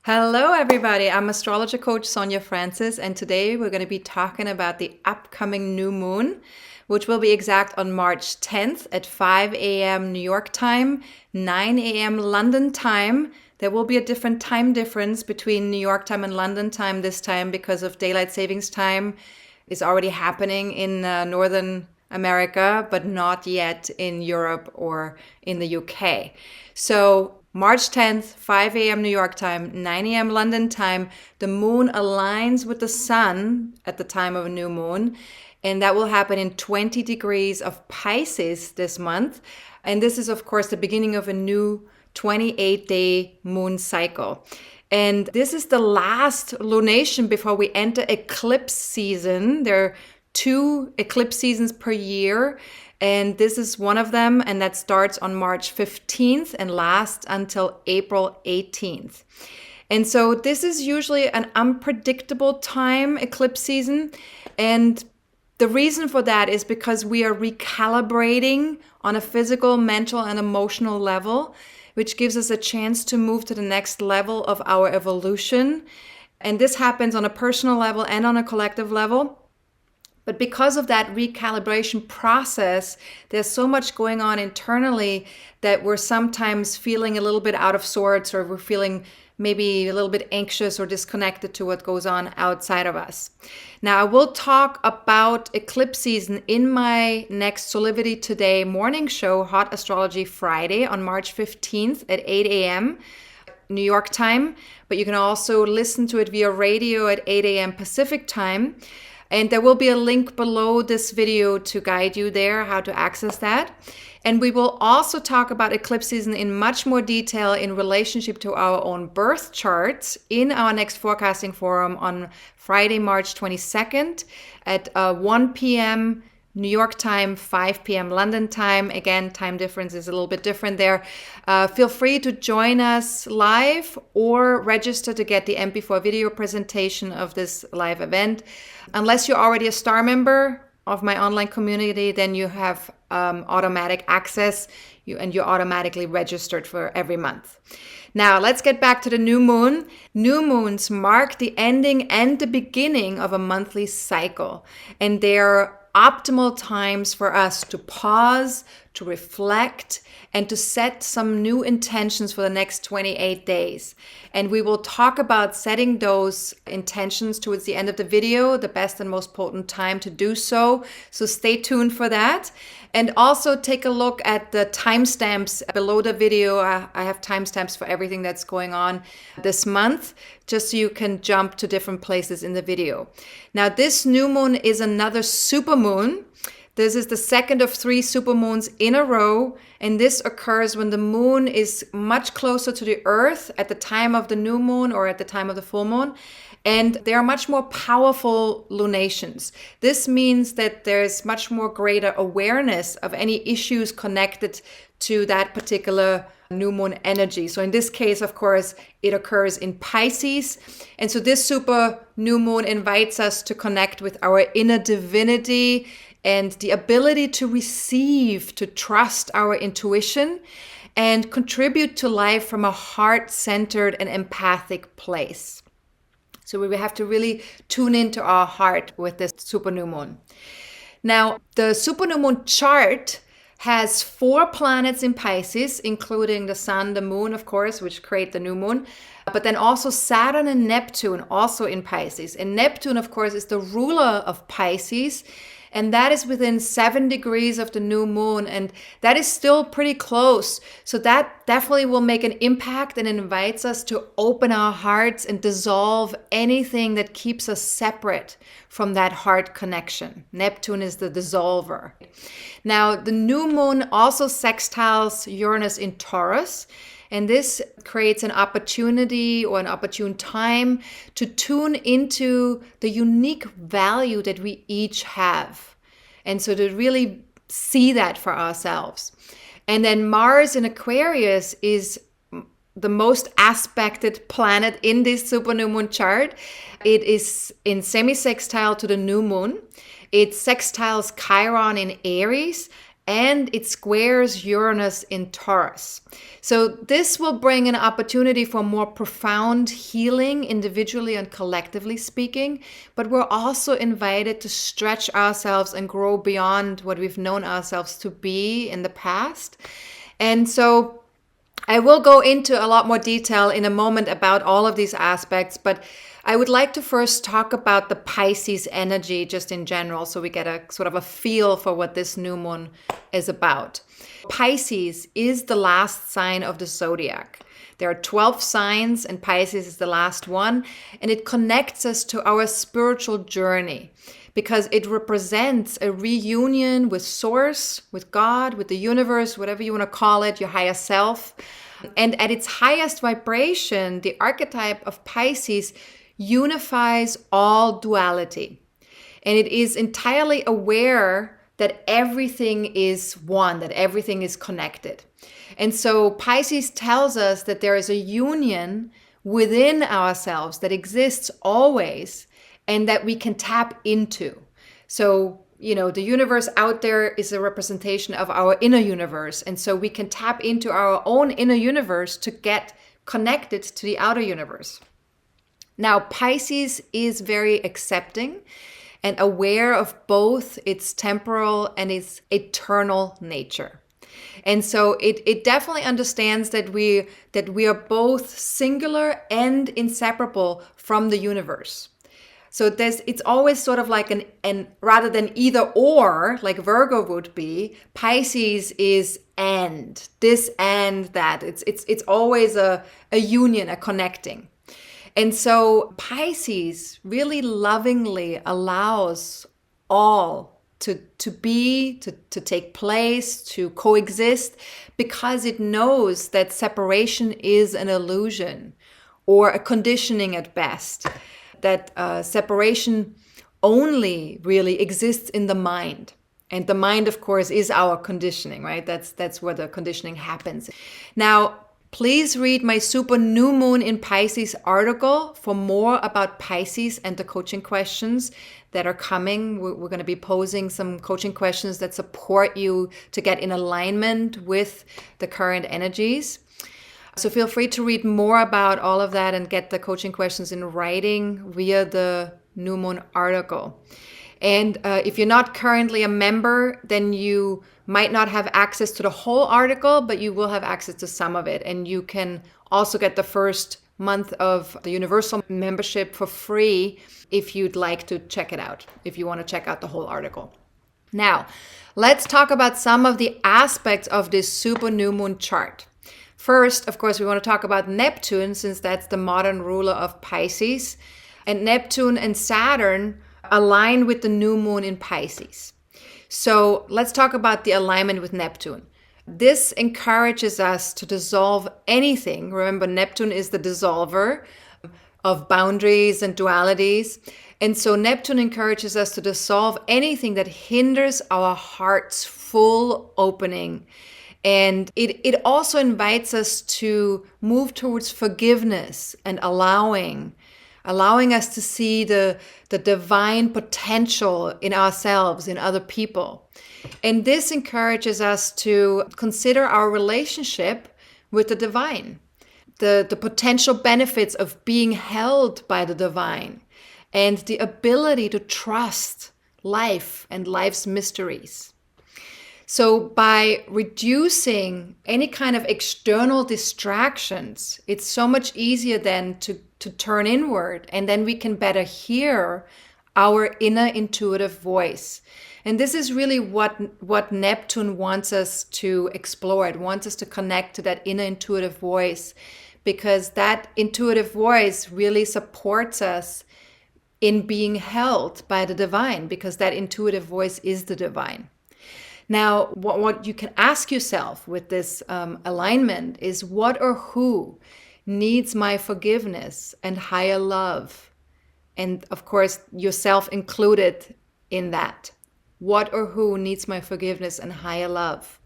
Hello, everybody. I'm astrologer coach Sonja Francis, and today we're going to be talking about the upcoming new moon, which will be exact on March 10th at 5 a.m. New York time, 9 a.m. London time. There will be a different time difference between New York time and London time this time because of daylight savings time is already happening in Northern America, but not yet in Europe or in the UK. So March 10th, 5 a.m. New York time, 9 a.m. London time, the moon aligns with the sun at the time of a new moon. And that will happen in 20 degrees of Pisces this month. And this is, of course, the beginning of a new 28-day moon cycle. And this is the last lunation before we enter eclipse season. There are 2 eclipse seasons per year. And this is one of them, and that starts on March 15th and lasts until April 18th. And so this is usually an unpredictable time, eclipse season. And the reason for that is because we are recalibrating on a physical, mental, and emotional level, which gives us a chance to move to the next level of our evolution. And this happens on a personal level and on a collective level. But because of that recalibration process, there's so much going on internally that we're sometimes feeling a little bit out of sorts, or we're feeling maybe a little bit anxious or disconnected to what goes on outside of us. Now, I will talk about eclipse season in my next Solidity Today morning show, Hot Astrology Friday, on March 15th at 8 a.m. New York time. But you can also listen to it via radio at 8 a.m. Pacific time. And there will be a link below this video to guide you there, how to access that. And we will also talk about eclipse season in much more detail in relationship to our own birth charts in our next forecasting forum on Friday, March 22nd at 1 p.m. New York time, 5 p.m. London time. Again, time difference is a little bit different there. Feel free to join us live or register to get the MP4 video presentation of this live event. Unless you're already a star member of my online community, then you have automatic access and you're automatically registered for every month. Now, let's get back to the new moon. New moons mark the ending and the beginning of a monthly cycle, and they're optimal times for us to pause, to reflect, and to set some new intentions for the next 28 days. And we will talk about setting those intentions towards the end of the video, the best and most potent time to do so. So stay tuned for that. And also take a look at the timestamps below the video. I have timestamps for everything that's going on this month, just so you can jump to different places in the video. Now, this new moon is another supermoon. This is the second of 3 supermoons in a row, and this occurs when the moon is much closer to the earth at the time of the new moon or at the time of the full moon, and they are much more powerful lunations. This means that there's much more greater awareness of any issues connected to that particular new moon energy. So in this case, of course, it occurs in Pisces. And so this super new moon invites us to connect with our inner divinity and the ability to receive, to trust our intuition, and contribute to life from a heart-centered and empathic place. So we have to really tune into our heart with this super new moon. Now, the super new moon chart has 4 planets in Pisces, including the sun, the moon, of course, which create the new moon, but then also Saturn and Neptune also in Pisces. And Neptune, of course, is the ruler of Pisces, and that is within 7 degrees of the new moon, and that is still pretty close. So that definitely will make an impact and invites us to open our hearts and dissolve anything that keeps us separate from that heart connection. Neptune is the dissolver. Now, the new moon also sextiles Uranus in Taurus, and this creates an opportunity or an opportune time to tune into the unique value that we each have. And so to really see that for ourselves. And then Mars in Aquarius is the most aspected planet in this super new moon chart. It is in semi-sextile to the new moon. It sextiles Chiron in Aries and it squares Uranus in Taurus. So this will bring an opportunity for more profound healing, individually and collectively speaking, but we're also invited to stretch ourselves and grow beyond what we've known ourselves to be in the past. And so I will go into a lot more detail in a moment about all of these aspects, but I would like to first talk about the Pisces energy just in general, so we get a sort of a feel for what this new moon is about. Pisces is the last sign of the zodiac. There are 12 signs and Pisces is the last one, and it connects us to our spiritual journey because it represents a reunion with Source, with God, with the universe, whatever you want to call it, your higher self. And at its highest vibration, the archetype of Pisces unifies all duality. And it is entirely aware that everything is one, that everything is connected. And so Pisces tells us that there is a union within ourselves that exists always and that we can tap into. So, the universe out there is a representation of our inner universe. And so we can tap into our own inner universe to get connected to the outer universe. Now, Pisces is very accepting and aware of both its temporal and its eternal nature. And so it definitely understands that we are both singular and inseparable from the universe. So it's always sort of like an rather than either or, like Virgo would be, Pisces is and, this and that. It's always a union, a connecting. And so Pisces really lovingly allows all to take place, to coexist, because it knows that separation is an illusion or a conditioning at best, that separation only really exists in the mind. And the mind, of course, is our conditioning, right? That's where the conditioning happens. Now, please read my Super New Moon in Pisces article for more about Pisces and the coaching questions that are coming. We're going to be posing some coaching questions that support you to get in alignment with the current energies. So feel free to read more about all of that and get the coaching questions in writing via the New Moon article. And if you're not currently a member, then you might not have access to the whole article, but you will have access to some of it. And you can also get the first month of the universal membership for free if you'd like to check it out, if you want to check out the whole article. Now, let's talk about some of the aspects of this super new moon chart. First, of course, we want to talk about Neptune, since that's the modern ruler of Pisces. And Neptune and Saturn align with the new moon in Pisces. So let's talk about the alignment with Neptune. This encourages us to dissolve anything. Remember, Neptune is the dissolver of boundaries and dualities. And so Neptune encourages us to dissolve anything that hinders our heart's full opening. And it also invites us to move towards forgiveness and allowing us to see the divine potential in ourselves, in other people. And this encourages us to consider our relationship with the divine, the potential benefits of being held by the divine, and the ability to trust life and life's mysteries. So by reducing any kind of external distractions, it's so much easier then to turn inward, and then we can better hear our inner intuitive voice. And this is really what Neptune wants us to explore. It wants us to connect to that inner intuitive voice, because that intuitive voice really supports us in being held by the divine, because that intuitive voice is the divine. Now, what you can ask yourself with this alignment is, what or who needs my forgiveness and higher love? And of course, yourself included in that. What or who needs my forgiveness and higher love?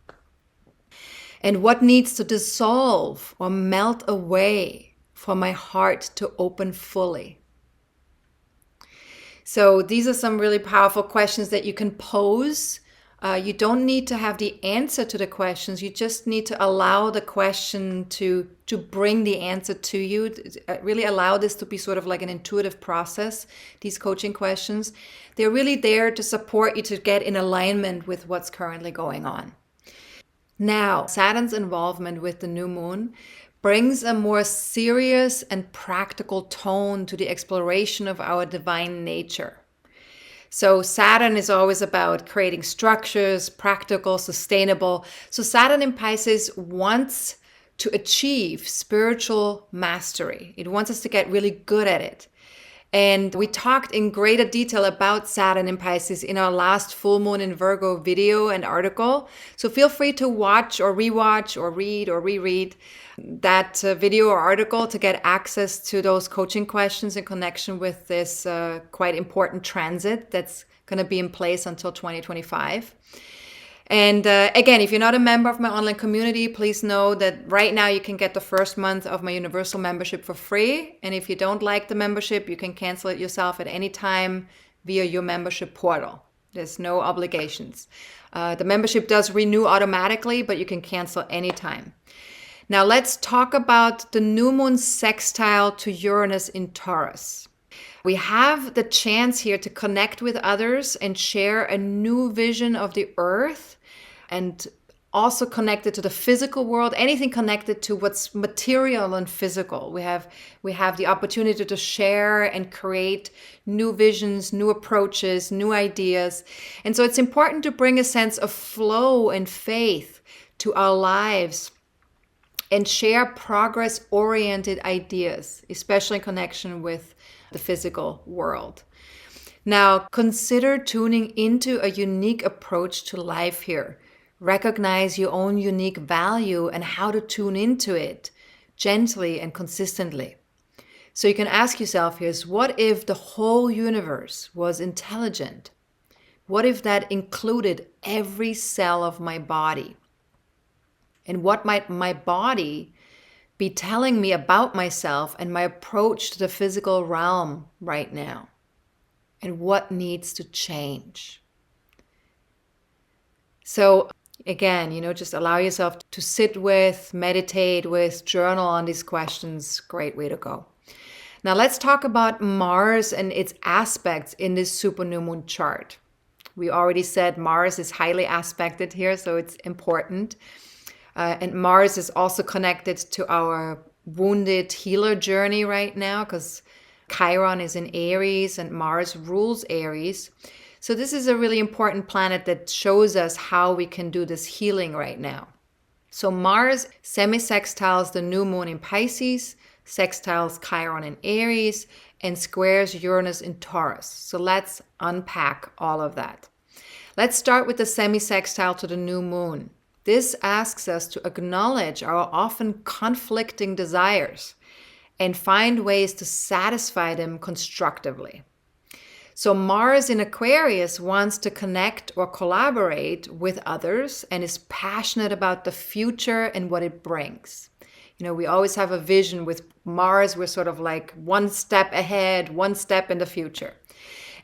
And what needs to dissolve or melt away for my heart to open fully? So these are some really powerful questions that you can pose You don't need to have the answer to the questions. You just need to allow the question to bring the answer to you. Really allow this to be sort of like an intuitive process, these coaching questions. They're really there to support you to get in alignment with what's currently going on. Now, Saturn's involvement with the new moon brings a more serious and practical tone to the exploration of our divine nature. So Saturn is always about creating structures, practical, sustainable. So Saturn in Pisces wants to achieve spiritual mastery. It wants us to get really good at it. And we talked in greater detail about Saturn in Pisces in our last full moon in Virgo video and article. So feel free to watch or rewatch or read or reread that video or article to get access to those coaching questions in connection with this quite important transit that's going to be in place until 2025. And again, if you're not a member of my online community, please know that right now you can get the first month of my universal membership for free. And if you don't like the membership, you can cancel it yourself at any time via your membership portal. There's no obligations. The membership does renew automatically, but you can cancel anytime. Now let's talk about the new moon sextile to Uranus in Taurus. We have the chance here to connect with others and share a new vision of the earth, and also connected to the physical world, anything connected to what's material and physical. We have the opportunity to share and create new visions, new approaches, new ideas. And so it's important to bring a sense of flow and faith to our lives and share progress-oriented ideas, especially in connection with the physical world. Now, consider tuning into a unique approach to life here. Recognize your own unique value and how to tune into it gently and consistently. So you can ask yourself here, what if the whole universe was intelligent? What if that included every cell of my body? And what might my body be telling me about myself and my approach to the physical realm right now? And what needs to change? So again, just allow yourself to sit with, meditate with, journal on these questions. Great way to go. Now let's talk about Mars and its aspects in this super new moon chart. We already said Mars is highly aspected here, so it's important. And Mars is also connected to our wounded healer journey right now, because Chiron is in Aries and Mars rules Aries. So this is a really important planet that shows us how we can do this healing right now. So Mars semi-sextiles the new moon in Pisces, sextiles Chiron in Aries, and squares Uranus in Taurus. So let's unpack all of that. Let's start with the semi-sextile to the new moon. This asks us to acknowledge our often conflicting desires and find ways to satisfy them constructively. So Mars in Aquarius wants to connect or collaborate with others and is passionate about the future and what it brings. We always have a vision with Mars. We're sort of like one step ahead, one step in the future.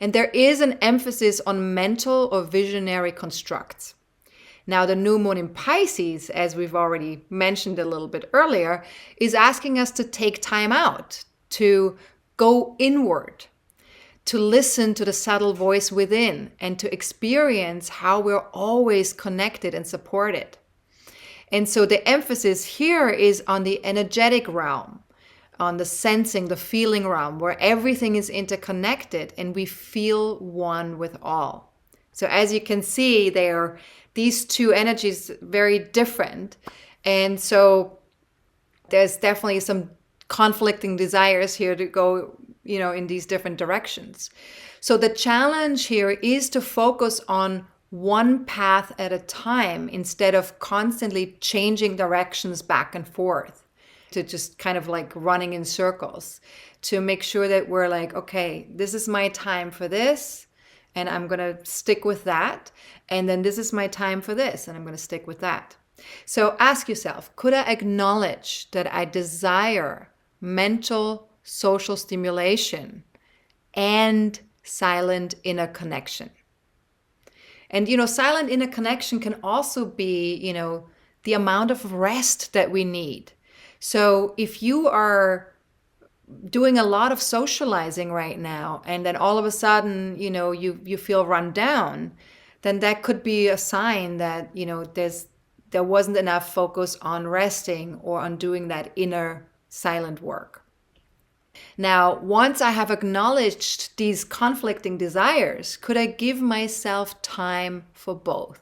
And there is an emphasis on mental or visionary constructs. Now, the new moon in Pisces, as we've already mentioned a little bit earlier, is asking us to take time out, to go inward, to listen to the subtle voice within, and to experience how we're always connected and supported. And so the emphasis here is on the energetic realm, on the sensing, the feeling realm, where everything is interconnected and we feel one with all. So as you can see, these two energies very different. And so there's definitely some conflicting desires here to go, in these different directions. So the challenge here is to focus on one path at a time instead of constantly changing directions back and forth, to just kind of like running in circles, to make sure that we're like, okay, this is my time for this, and I'm going to stick with that. And then this is my time for this, and I'm going to stick with that. So ask yourself, could I acknowledge that I desire mental, social stimulation and silent inner connection? And, silent inner connection can also be, the amount of rest that we need. So if you are doing a lot of socializing right now, and then all of a sudden, you feel run down, then that could be a sign that, there wasn't enough focus on resting or on doing that inner silent work. Now, once I have acknowledged these conflicting desires, could I give myself time for both?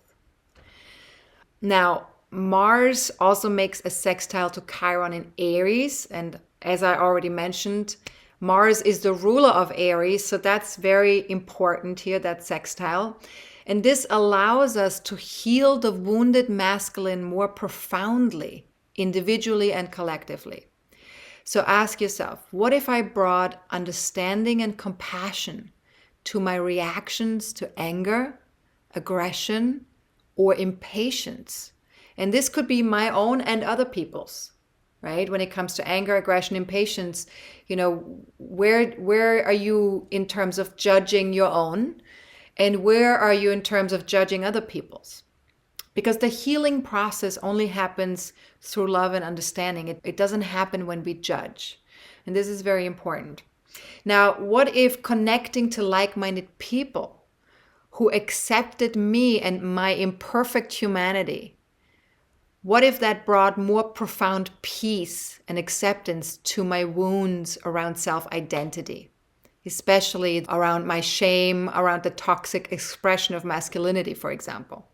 Now, Mars also makes a sextile to Chiron in Aries. And as I already mentioned, Mars is the ruler of Aries. So that's very important here, that sextile. And this allows us to heal the wounded masculine more profoundly, individually and collectively. So ask yourself, what if I brought understanding and compassion to my reactions to anger, aggression, or impatience? And this could be my own and other people's, right? When it comes to anger, aggression, impatience, where are you in terms of judging your own? And where are you in terms of judging other people's? Because the healing process only happens through love and understanding. It doesn't happen when we judge. And this is very important. Now, what if connecting to like-minded people who accepted me and my imperfect humanity, what if that brought more profound peace and acceptance to my wounds around self-identity, especially around my shame, around the toxic expression of masculinity, for example?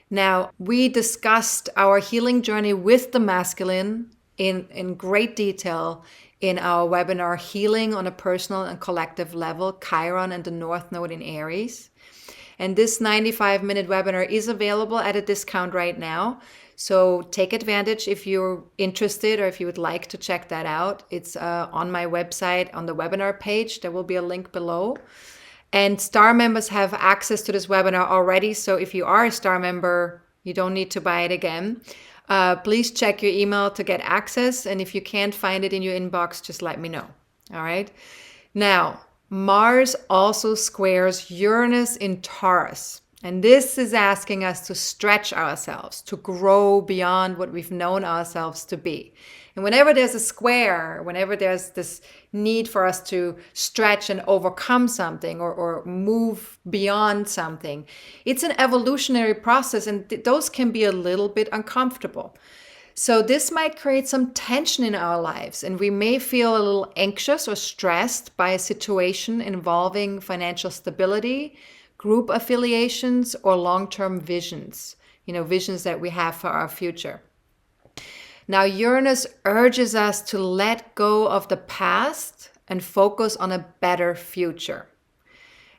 Now, we discussed our healing journey with the masculine in great detail in our webinar, Healing on a Personal and Collective Level, Chiron and the North Node in Aries. And this 95-minute webinar is available at a discount right now. So take advantage if you're interested or if you would like to check that out. It's on my website on the webinar page. There will be a link below. And star members have access to this webinar already. So if you are a star member, you don't need to buy it again. Please check your email to get access. And if you can't find it in your inbox, just let me know. All right. Now, Mars also squares Uranus in Taurus. And this is asking us to stretch ourselves, to grow beyond what we've known ourselves to be. And whenever there's a square, whenever there's this need for us to stretch and overcome something or move beyond something, it's an evolutionary process, and those can be a little bit uncomfortable. So this might create some tension in our lives, and we may feel a little anxious or stressed by a situation involving financial stability, group affiliations, or long-term visions, visions that we have for our future. Now, Uranus urges us to let go of the past and focus on a better future.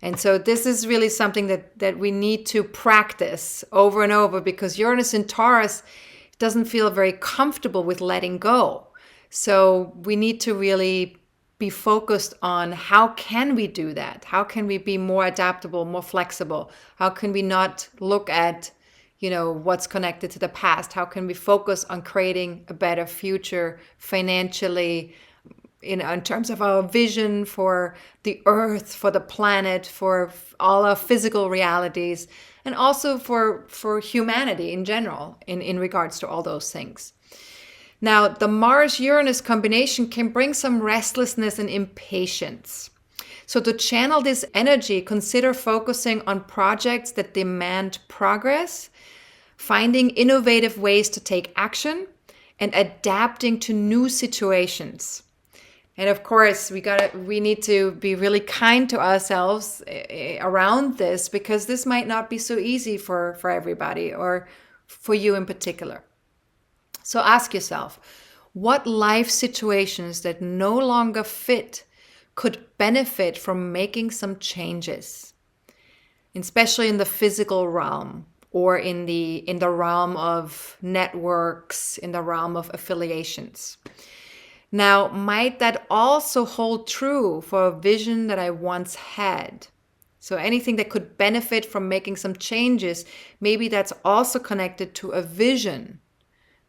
And so this is really something that we need to practice over and over, because Uranus in Taurus doesn't feel very comfortable with letting go. So we need to really be focused on how can we do that? How can we be more adaptable, more flexible? How can we not look at what's connected to the past? How can we focus on creating a better future financially, in terms of our vision for the earth, for the planet, for all our physical realities, and also for humanity in general, in regards to all those things. Now, the Mars-Uranus combination can bring some restlessness and impatience. So to channel this energy, consider focusing on projects that demand progress, finding innovative ways to take action, and adapting to new situations. And of course, we need to be really kind to ourselves around this, because this might not be so easy for everybody, or for you in particular. So ask yourself, what life situations that no longer fit could benefit from making some changes, especially in the physical realm, or in the realm of networks, in the realm of affiliations. Now, might that also hold true for a vision that I once had? So anything that could benefit from making some changes, maybe that's also connected to a vision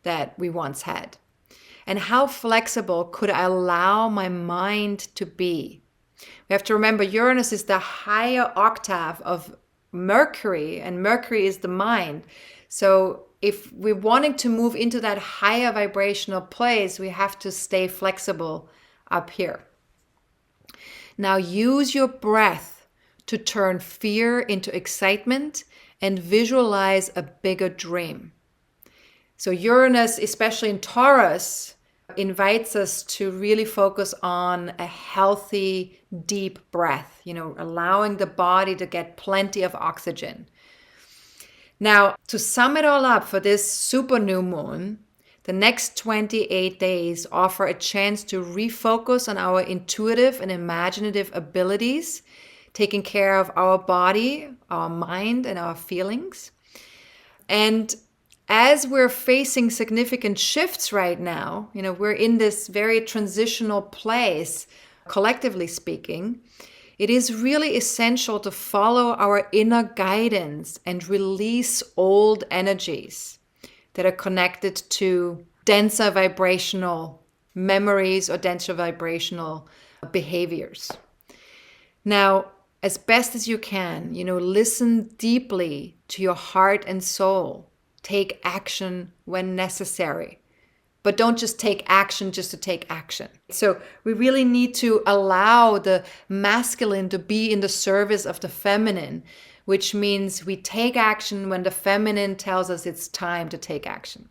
that we once had. And how flexible could I allow my mind to be? We have to remember, Uranus is the higher octave of Mercury, and Mercury is the mind. So if we're wanting to move into that higher vibrational place, we have to stay flexible up here. Now use your breath to turn fear into excitement and visualize a bigger dream. So Uranus, especially in Taurus, invites us to really focus on a healthy, deep breath, allowing the body to get plenty of oxygen. Now, to sum it all up for this super new moon, the next 28 days offer a chance to refocus on our intuitive and imaginative abilities, taking care of our body, our mind, and our feelings. And as we're facing significant shifts right now, we're in this very transitional place, collectively speaking, it is really essential to follow our inner guidance and release old energies that are connected to denser vibrational memories or denser vibrational behaviors. Now, as best as you can, listen deeply to your heart and soul. Take action when necessary. But don't just take action just to take action. So we really need to allow the masculine to be in the service of the feminine, which means we take action when the feminine tells us it's time to take action.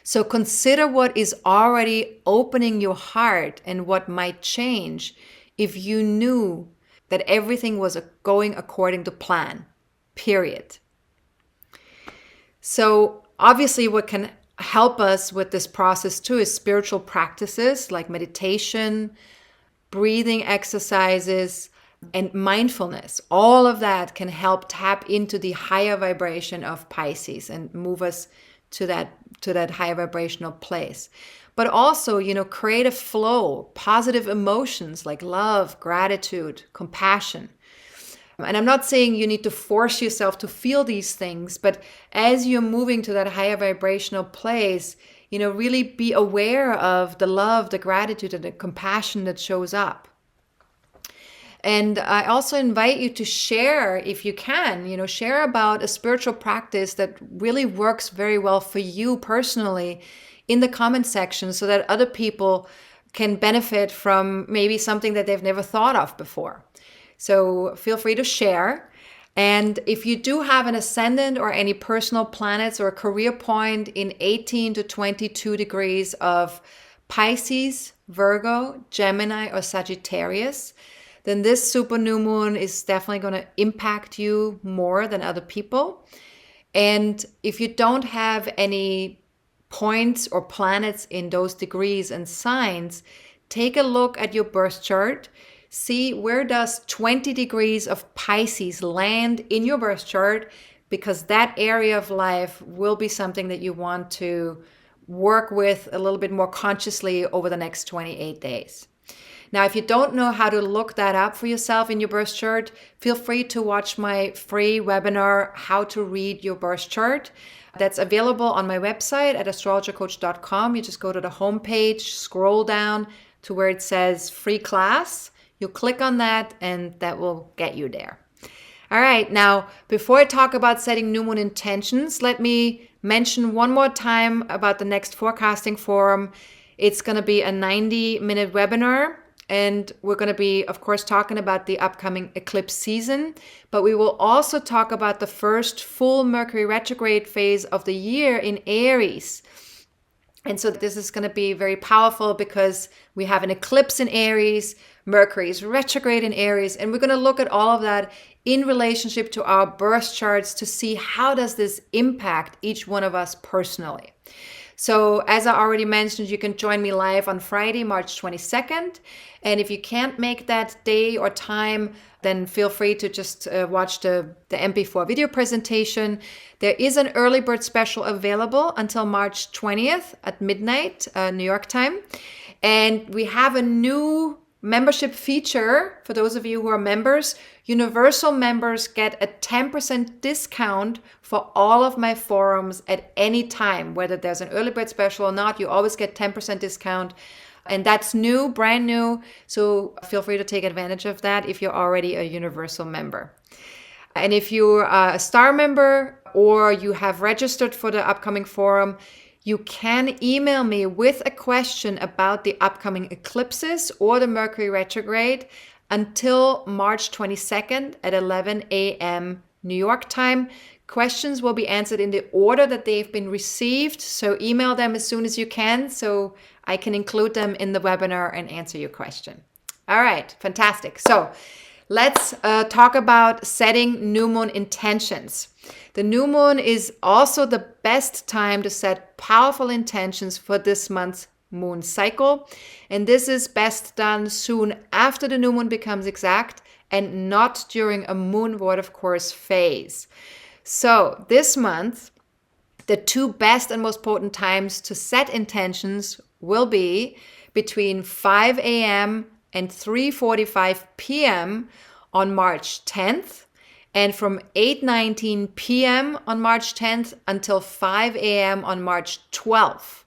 So consider what is already opening your heart and what might change if you knew that everything was going according to plan, period. So obviously what can help us with this process too is spiritual practices like meditation, breathing exercises, and mindfulness. All of that can help tap into the higher vibration of Pisces and move us to that higher vibrational place. But also, create a flow, positive emotions like love, gratitude, compassion. And I'm not saying you need to force yourself to feel these things, but as you're moving to that higher vibrational place, really be aware of the love, the gratitude, and the compassion that shows up. And I also invite you to share, if you can, share about a spiritual practice that really works very well for you personally in the comment section so that other people can benefit from maybe something that they've never thought of before. So feel free to share. And if you do have an ascendant or any personal planets or a career point in 18 to 22 degrees of Pisces, Virgo, Gemini, or Sagittarius, then this super new moon is definitely going to impact you more than other people. And if you don't have any points or planets in those degrees and signs, take a look at your birth chart. See where does 20 degrees of Pisces land in your birth chart, because that area of life will be something that you want to work with a little bit more consciously over the next 28 days. Now, if you don't know how to look that up for yourself in your birth chart, feel free to watch my free webinar, How to Read Your Birth Chart. That's available on my website at astrologercoach.com. You just go to the homepage, scroll down to where it says free class. You click on that and that will get you there. All right, now before I talk about setting new moon intentions, let me mention one more time about the next forecasting forum. It's going to be a 90-minute webinar, and we're going to be, of course, talking about the upcoming eclipse season, but we will also talk about the first full Mercury retrograde phase of the year in Aries. And so this is going to be very powerful because we have an eclipse in Aries, Mercury is retrograde in Aries, and we're going to look at all of that in relationship to our birth charts to see how does this impact each one of us personally. So as I already mentioned, you can join me live on Friday, March 22nd. And if you can't make that day or time, then feel free to just watch the MP4 video presentation. There is an early bird special available until March 20th at midnight, New York time. And we have a new membership feature for those of you who are members. Universal members get a 10% discount for all of my forums at any time, whether there's an early bird special or not. You always get 10% discount. And that's new, brand new. So feel free to take advantage of that if you're already a universal member. And if you're a star member or you have registered for the upcoming forum, you can email me with a question about the upcoming eclipses or the Mercury retrograde until March 22nd at 11 a.m. New York time. Questions will be answered in the order that they've been received. So email them as soon as you can so I can include them in the webinar and answer your question. All right, fantastic. So let's talk about setting new moon intentions. The new moon is also the best time to set powerful intentions for this month's moon cycle. And this is best done soon after the new moon becomes exact and not during a moon void of course phase. So this month, the two best and most potent times to set intentions will be between 5 a.m. and 3:45 p.m. on March 10th, and from 8:19 p.m. on March 10th until 5 a.m. on March 12th.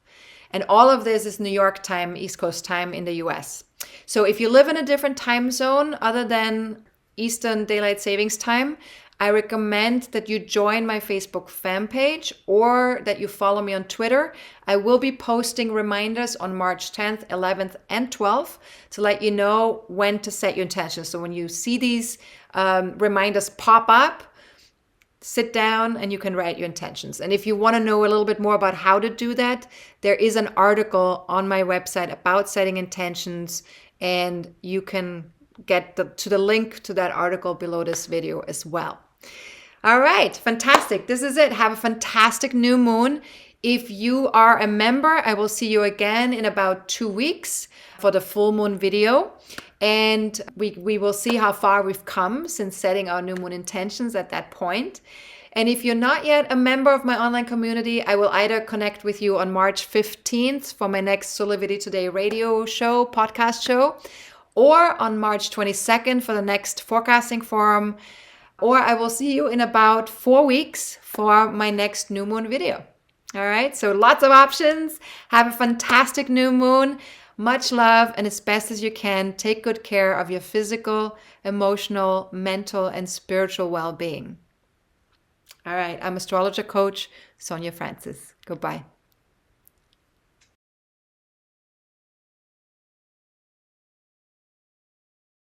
And all of this is New York time, East Coast time in the US. So if you live in a different time zone other than Eastern Daylight Savings Time, I recommend that you join my Facebook fan page or that you follow me on Twitter. I will be posting reminders on March 10th, 11th, and 12th to let you know when to set your intentions. So when you see these reminders pop up, sit down and you can write your intentions. And if you want to know a little bit more about how to do that, there is an article on my website about setting intentions, and you can get to the link to that article below this video as well. All right, fantastic. This is it. Have a fantastic new moon. If you are a member, I will see you again in about 2 weeks for the full moon video. And we will see how far we've come since setting our new moon intentions at that point. And if you're not yet a member of my online community, I will either connect with you on March 15th for my next Solar Video Today radio show, podcast show, or on March 22nd for the next forecasting forum, or I will see you in about 4 weeks for my next new moon video. All right, so lots of options. Have a fantastic new moon. Much love, and as best as you can, take good care of your physical, emotional, mental, and spiritual well-being. All right, I'm astrologer coach Sonja Francis. Goodbye.